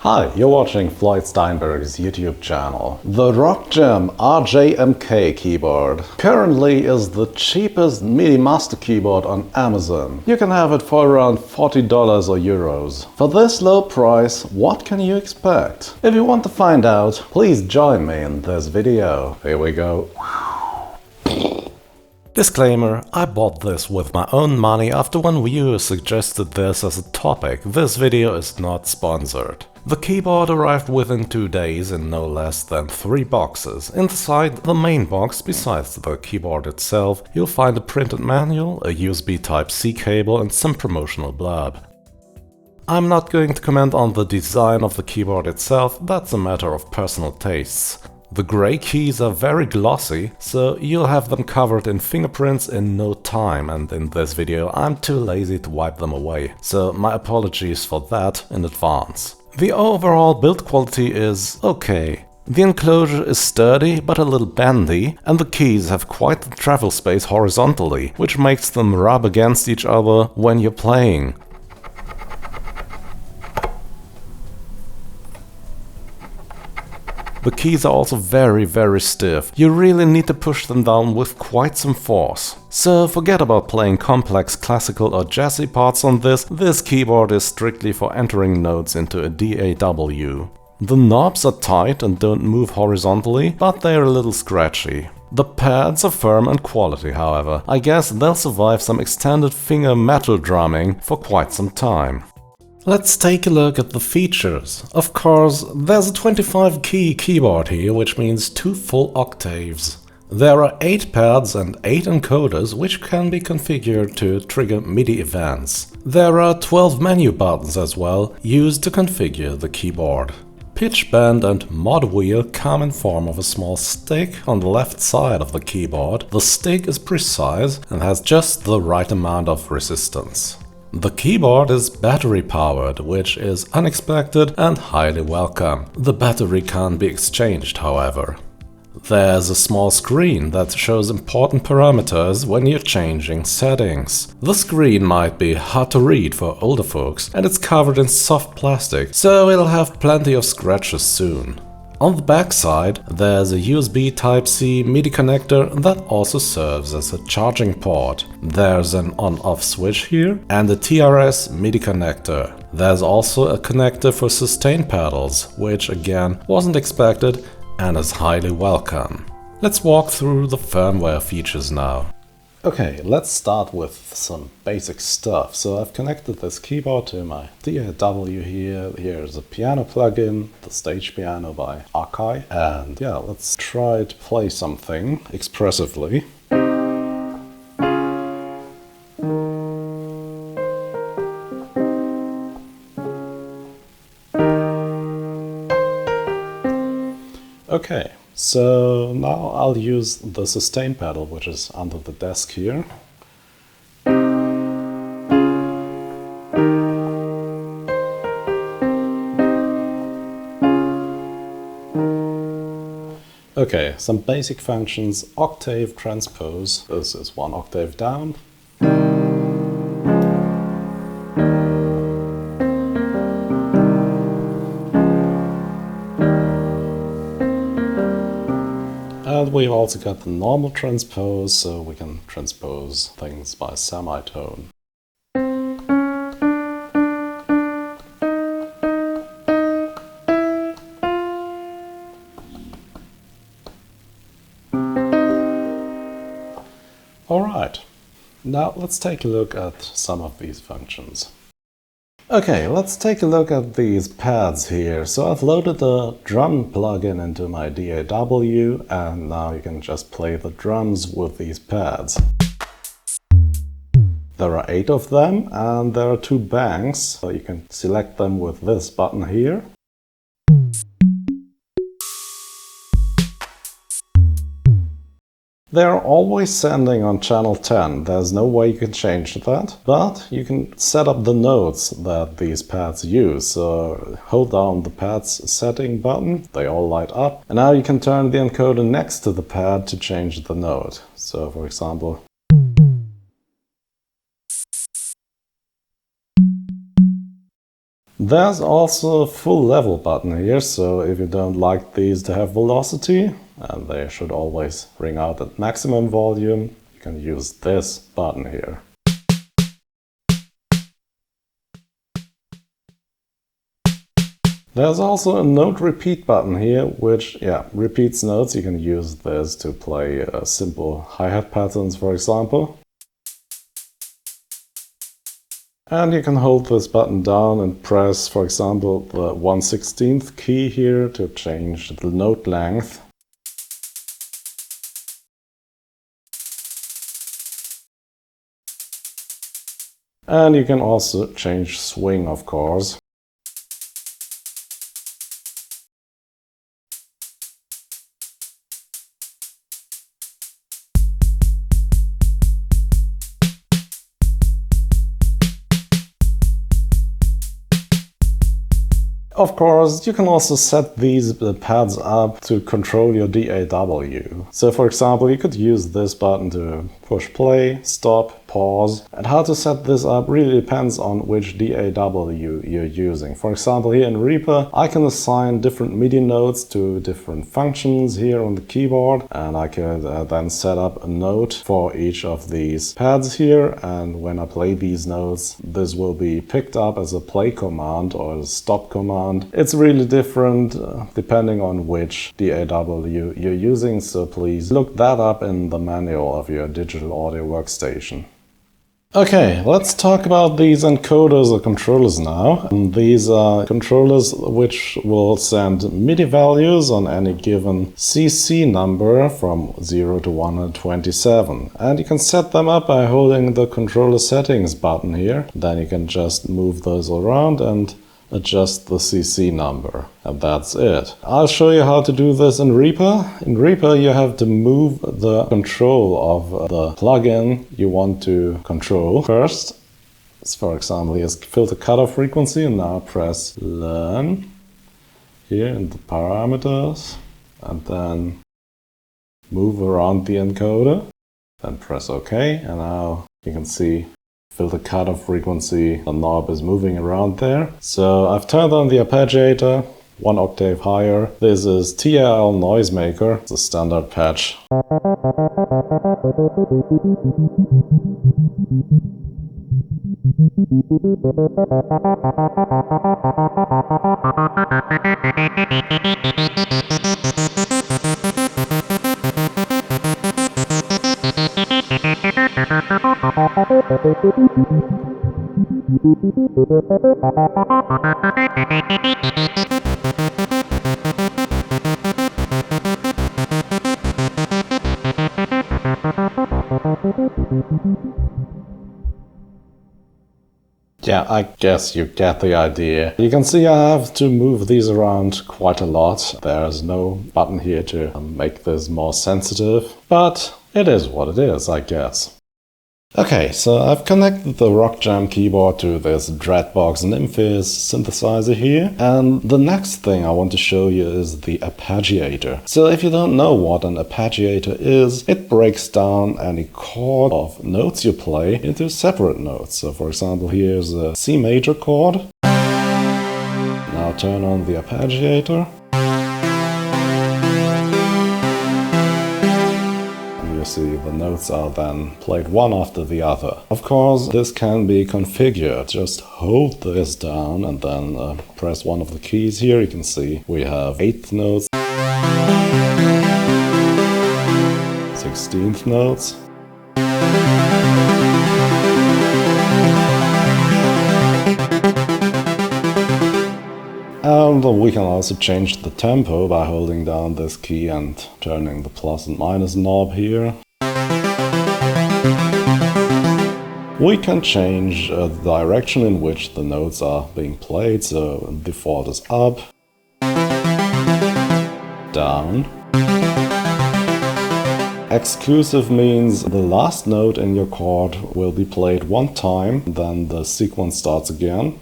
Hi, you're watching Floyd Steinberg's YouTube channel. The RockJam RJMK keyboard currently is the cheapest MIDI master keyboard on Amazon. You can have it for around $40 or euros. For this low price, what can you expect? If you want to find out, please join me in this video. Here we go. Disclaimer, I bought this with my own money after one viewer suggested this as a topic. This video is not sponsored. The keyboard arrived within 2 days in no less than 3 boxes. Inside the main box, besides the keyboard itself, you'll find a printed manual, a USB Type-C cable and some promotional blurb. I'm not going to comment on the design of the keyboard itself, that's a matter of personal tastes. The grey keys are very glossy, so you'll have them covered in fingerprints in no time, and in this video I'm too lazy to wipe them away, so my apologies for that in advance. The overall build quality is okay. The enclosure is sturdy but a little bendy, and the keys have quite the travel space horizontally, which makes them rub against each other when you're playing. The keys are also very stiff. You really need to push them down with quite some force. So forget about playing complex classical or jazzy parts on this keyboard is strictly for entering notes into a DAW. The knobs are tight and don't move horizontally, but they're a little scratchy. The pads are firm and quality, however. I guess they'll survive some extended finger metal drumming for quite some time. Let's take a look at the features. Of course, there's a 25 key keyboard here, which means 2 full octaves. There are 8 pads and 8 encoders, which can be configured to trigger MIDI events. There are 12 menu buttons as well, used to configure the keyboard. Pitch bend and mod wheel come in form of a small stick on the left side of the keyboard. The stick is precise and has just the right amount of resistance. The keyboard is battery powered, which is unexpected and highly welcome. The battery can't be exchanged, however. There's a small screen that shows important parameters when you're changing settings. The screen might be hard to read for older folks, and it's covered in soft plastic, so it'll have plenty of scratches soon. On the back side, there's a USB Type-C MIDI connector that also serves as a charging port. There's an on-off switch here and a TRS MIDI connector. There's also a connector for sustain pedals, which again wasn't expected and is highly welcome. Let's walk through the firmware features now. Okay, let's start with some basic stuff. So I've connected this keyboard to my DAW here. Here's a piano plugin, the stage piano by Akai. And yeah, let's try to play something expressively. Okay. So now I'll use the sustain pedal, which is under the desk here. Okay, some basic functions. Octave transpose, this is 1 octave down. And we've also got the normal transpose, so we can transpose things by semitone. Alright, now let's take a look at some of these functions. Okay, let's take a look at these pads here. So I've loaded the drum plugin into my DAW, and now you can just play the drums with these pads. There are 8 of them, and there are 2 banks, so you can select them with this button here. They're always sending on channel 10, there's no way you can change that, but you can set up the notes that these pads use. So hold down the pads setting button, they all light up, and now you can turn the encoder next to the pad to change the note. So for example, There's also a full level button here, so if you don't like these to have velocity, and they should always ring out at maximum volume, you can use this button here. There's also a note repeat button here, which repeats notes. You can use this to play simple hi-hat patterns, for example. And you can hold this button down and press, for example, the 1/16th key here to change the note length. And you can also change swing, of course. Of course, you can also set these pads up to control your DAW. So for example, you could use this button to push play, stop, pause. And how to set this up really depends on which DAW you're using. For example, here in Reaper, I can assign different MIDI notes to different functions here on the keyboard. And I could then set up a note for each of these pads here. And when I play these notes, this will be picked up as a play command or a stop command. It's really different depending on which DAW you're using, so please look that up in the manual of your digital audio workstation. Okay, let's talk about these encoders or controllers now. These are controllers which will send MIDI values on any given CC number from 0 to 127. And you can set them up by holding the controller settings button here. Then you can just move those around and adjust the CC number, and that's it. I'll show you how to do this in Reaper. In Reaper you have to move the control of the plugin you want to control. First, for example, here's filter cutoff frequency, and now press learn here in the parameters, and then move around the encoder, then press OK, and now you can see filter cutoff frequency, the knob is moving around there. So I've turned on the arpeggiator, 1 octave higher. This is TRL Noisemaker, it's a standard patch. Yeah, I guess you get the idea. You can see I have to move these around quite a lot. There's no button here to make this more sensitive, but it is what it is, I guess. Okay, so I've connected the RockJam keyboard to this dreadbox nymphes synthesizer here, and the next thing I want to show you is the arpeggiator. So if you don't know what an arpeggiator is, it breaks down any chord of notes you play into separate notes. So for example, here's a C major chord. Now turn on the arpeggiator. You see the notes are then played one after the other. Of course, this can be configured. Just hold this down and then press one of the keys here. You can see we have 8th notes, 16th notes, and we can also change the tempo by holding down this key and turning the plus and minus knob here. We can change the direction in which the notes are being played, so default is up, down. Exclusive means the last note in your chord will be played one time, then the sequence starts again.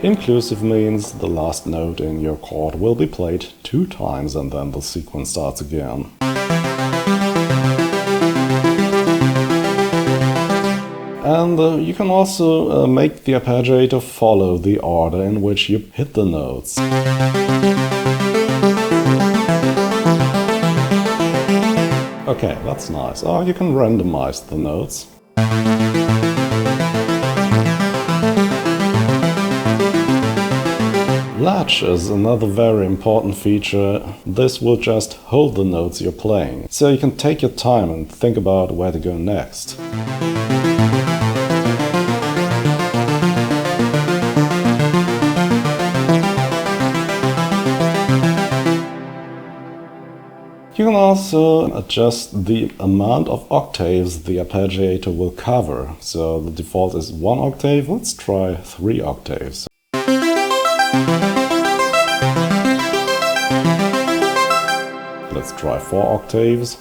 Inclusive means the last note in your chord will be played 2 times and then the sequence starts again. And you can also make the arpeggiator follow the order in which you hit the notes. Okay, that's nice. Oh, you can randomize the notes. Latch is another very important feature. This will just hold the notes you're playing, so you can take your time and think about where to go next. You can also adjust the amount of octaves the arpeggiator will cover. So the default is 1 octave. Let's try 3 octaves. Let's try 4 octaves.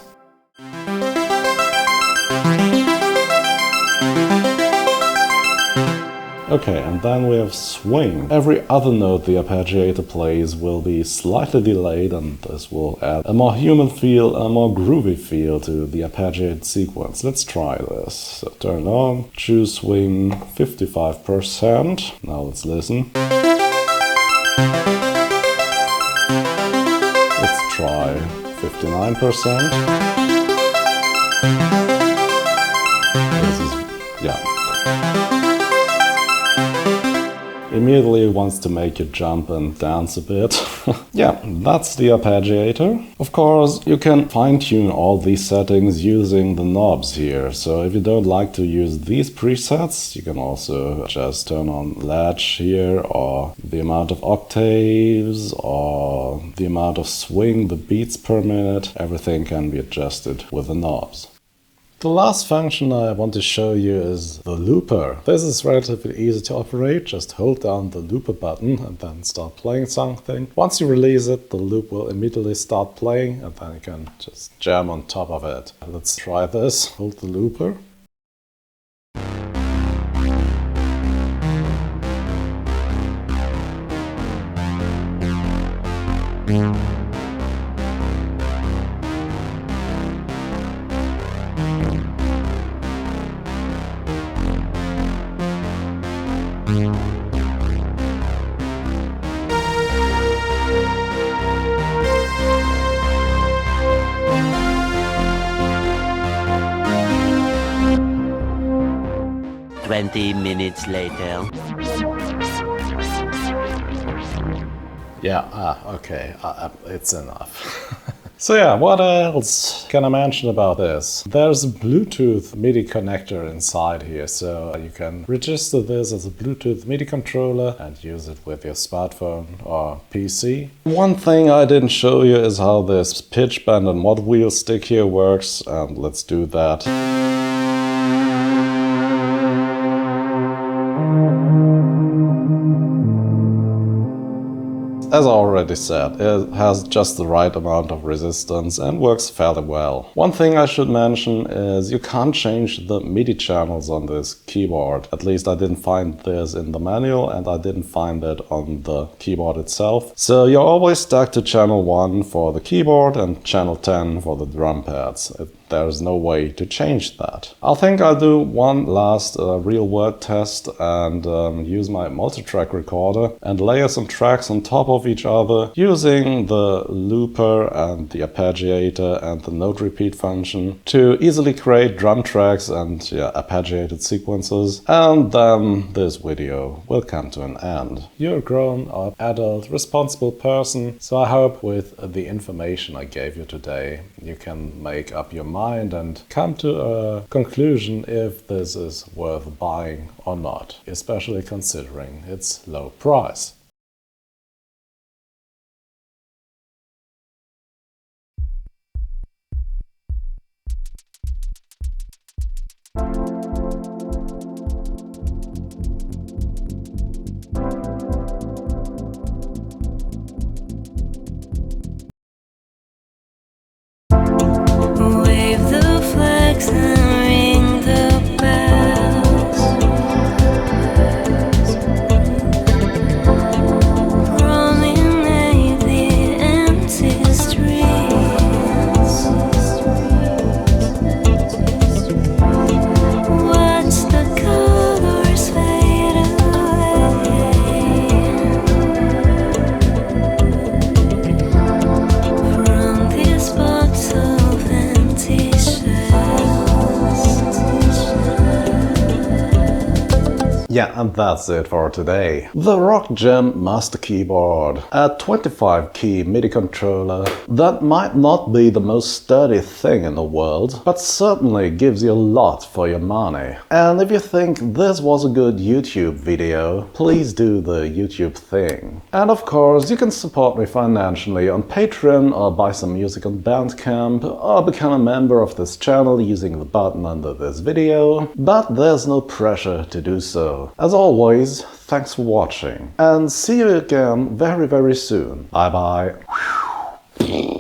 Okay, and then we have swing. Every other note the arpeggiator plays will be slightly delayed, and this will add a more human feel, a more groovy feel to the arpeggiated sequence. Let's try this. So turn on, choose swing 55%. Now let's listen. Let's try 59%. This is, yeah. Immediately wants to make you jump and dance a bit. Yeah, that's the arpeggiator. Of course, you can fine-tune all these settings using the knobs here. So if you don't like to use these presets, you can also just turn on latch here, or the amount of octaves, or the amount of swing, the beats per minute. Everything can be adjusted with the knobs. The last function I want to show you is the looper. This is relatively easy to operate. Just hold down the looper button and then start playing something. Once you release it, the loop will immediately start playing, and then you can just jam on top of it. Let's try this. Hold the looper. Minutes later. Yeah, okay, it's enough. So yeah, what else can I mention about this? There's a Bluetooth MIDI connector inside here, so you can register this as a Bluetooth MIDI controller and use it with your smartphone or PC. One thing I didn't show you is how this pitch bend and mod wheel stick here works, and let's do that. As I already said, it has just the right amount of resistance and works fairly well. One thing I should mention is you can't change the MIDI channels on this keyboard. At least I didn't find this in the manual, and I didn't find it on the keyboard itself. So you're always stuck to channel 1 for the keyboard and channel 10 for the drum pads. There's no way to change that. I think I'll do one last real-world test and use my multi-track recorder and layer some tracks on top of each other using the looper and the arpeggiator and the note repeat function to easily create drum tracks and arpeggiated sequences. And then this video will come to an end. You're a grown-up, adult, responsible person, so I hope with the information I gave you today you can make up your mind and come to a conclusion if this is worth buying or not, especially considering its low price. Yeah, and that's it for today. The RockJam Master Keyboard, a 25-key MIDI controller that might not be the most sturdy thing in the world, but certainly gives you a lot for your money. And if you think this was a good YouTube video, please do the YouTube thing. And of course, you can support me financially on Patreon or buy some music on Bandcamp or become a member of this channel using the button under this video, but there's no pressure to do so. As always, thanks for watching, and see you again very soon. Bye bye.